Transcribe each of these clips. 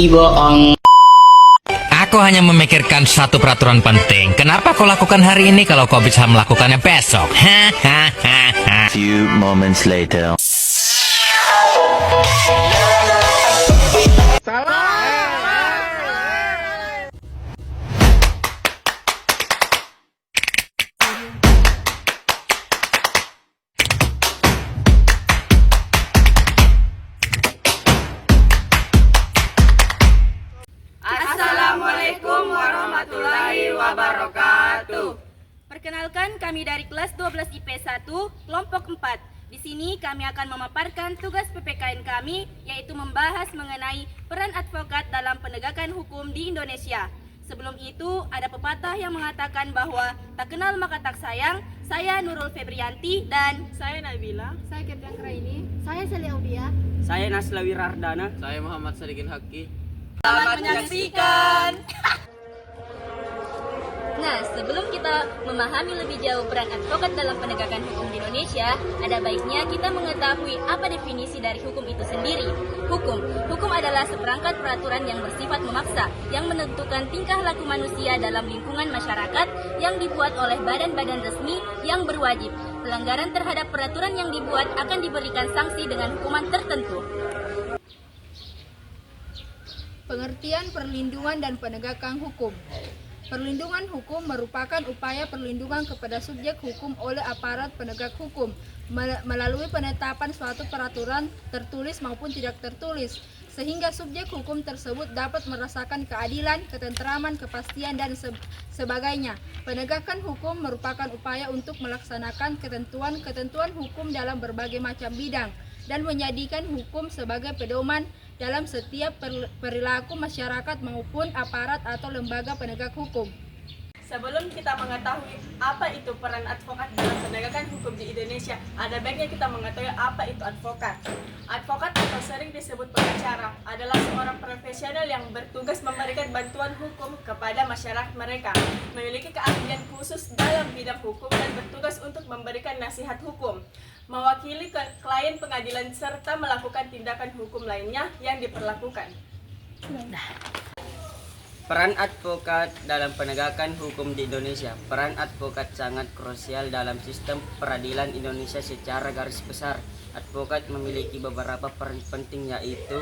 bohong. Aku hanya memikirkan satu peraturan penting. Kenapa kau lakukan hari ini kalau kau bisa melakukannya besok? Hahaha. Few moments later. Assalamualaikum warahmatullahi wabarakatuh. Perkenalkan, kami dari kelas 12 IP 1, kelompok 4. Di sini kami akan memaparkan tugas PPKN kami, yaitu membahas mengenai peran advokat dalam penegakan hukum di Indonesia. Sebelum itu, ada pepatah yang mengatakan bahwa tak kenal maka tak sayang. Saya Nurul Febrianti dan Saya Nabila. Saya Ketiang Kraini. Saya Celia Ubia. Saya Naslawi Rardana. Saya Muhammad Sadikin Haki. selamat menyaksikan. Nah, sebelum kita memahami lebih jauh peran advokat dalam penegakan hukum di Indonesia, ada baiknya kita mengetahui apa definisi dari hukum itu sendiri. Hukum adalah seperangkat peraturan yang bersifat memaksa, yang menentukan tingkah laku manusia dalam lingkungan masyarakat yang dibuat oleh badan-badan resmi yang berwajib. Pelanggaran terhadap peraturan yang dibuat akan diberikan sanksi dengan hukuman tertentu. Pengertian perlindungan dan penegakan hukum. Perlindungan hukum merupakan upaya perlindungan kepada subjek hukum oleh aparat penegak hukum melalui penetapan suatu peraturan tertulis maupun tidak tertulis, sehingga subjek hukum tersebut dapat merasakan keadilan, ketentraman, kepastian, dan sebagainya. Penegakan hukum merupakan upaya untuk melaksanakan ketentuan-ketentuan hukum dalam berbagai macam bidang dan menjadikan hukum sebagai pedoman dalam setiap perilaku masyarakat maupun aparat atau lembaga penegak hukum. Sebelum kita mengetahui apa itu peran advokat dalam penegakan hukum di Indonesia, ada baiknya kita mengetahui apa itu advokat. Advokat atau sering disebut pengacara adalah seorang profesional yang bertugas memberikan bantuan hukum kepada masyarakat mereka, memiliki keahlian khusus dalam bidang hukum dan bertugas untuk memberikan nasihat hukum, mewakili klien pengadilan serta melakukan tindakan hukum lainnya yang diperlakukan. Peran advokat dalam penegakan hukum di Indonesia. Peran advokat sangat krusial dalam sistem peradilan Indonesia secara garis besar. Advokat memiliki beberapa peran penting, yaitu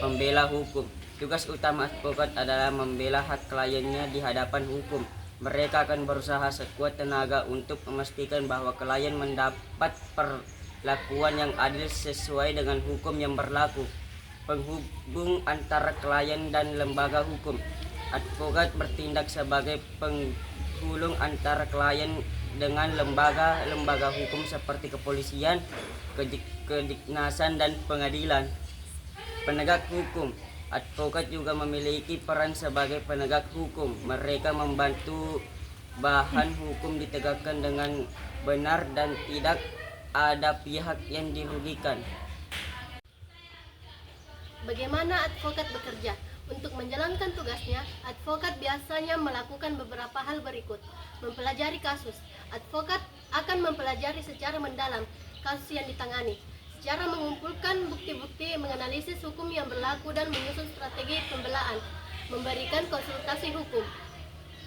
pembela hukum. Tugas utama advokat adalah membela hak kliennya di hadapan hukum. Mereka akan berusaha sekuat tenaga untuk memastikan bahwa klien mendapat perlakuan yang adil sesuai dengan hukum yang berlaku. Penghubung antara klien dan lembaga hukum. Advokat bertindak sebagai penghubung antara klien dengan lembaga hukum seperti kepolisian, kediknasan, dan pengadilan. Penegak hukum. Advokat juga memiliki peran sebagai penegak hukum. Mereka membantu bahan hukum ditegakkan dengan benar dan tidak ada pihak yang dirugikan. Bagaimana advokat bekerja? Untuk menjalankan tugasnya, advokat biasanya melakukan beberapa hal berikut. Mempelajari kasus. Advokat akan mempelajari secara mendalam kasus yang ditangani, secara mengumpulkan bukti-bukti, menganalisis hukum yang berlaku, dan menyusun strategi pembelaan. Memberikan konsultasi hukum.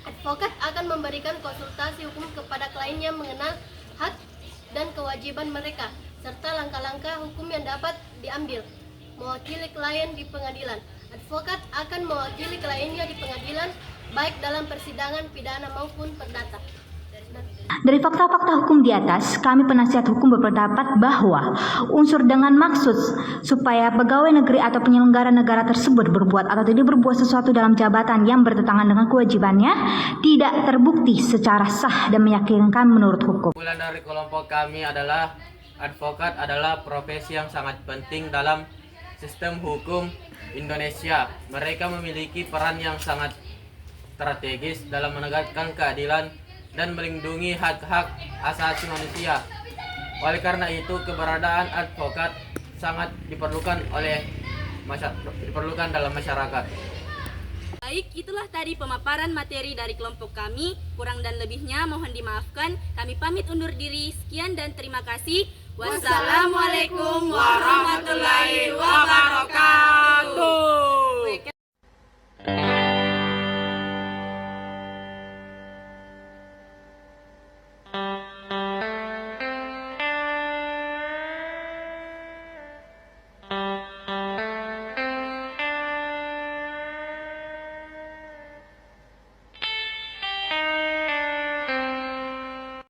Advokat akan memberikan konsultasi hukum kepada kliennya mengenal hak dan kewajiban mereka, serta langkah-langkah hukum yang dapat diambil. Mewakili klien di pengadilan. Advokat akan mewakili kliennya di pengadilan, baik dalam persidangan pidana maupun perdata. Dari fakta-fakta hukum di atas, kami penasihat hukum berpendapat bahwa unsur dengan maksud supaya pegawai negeri atau penyelenggara negara tersebut berbuat atau tidak berbuat sesuatu dalam jabatan yang bertentangan dengan kewajibannya tidak terbukti secara sah dan meyakinkan menurut hukum. Kesimpulan dari kelompok kami adalah advokat adalah profesi yang sangat penting dalam sistem hukum Indonesia. Mereka memiliki peran yang sangat strategis dalam menegakkan keadilan dan melindungi hak-hak asasi manusia. Oleh karena itu, keberadaan advokat sangat diperlukan dalam masyarakat. Baik, itulah tadi pemaparan materi dari kelompok kami. Kurang dan lebihnya mohon dimaafkan. Kami pamit undur diri. Sekian dan terima kasih. Wassalamualaikum warahmatullahi wabarakatuh.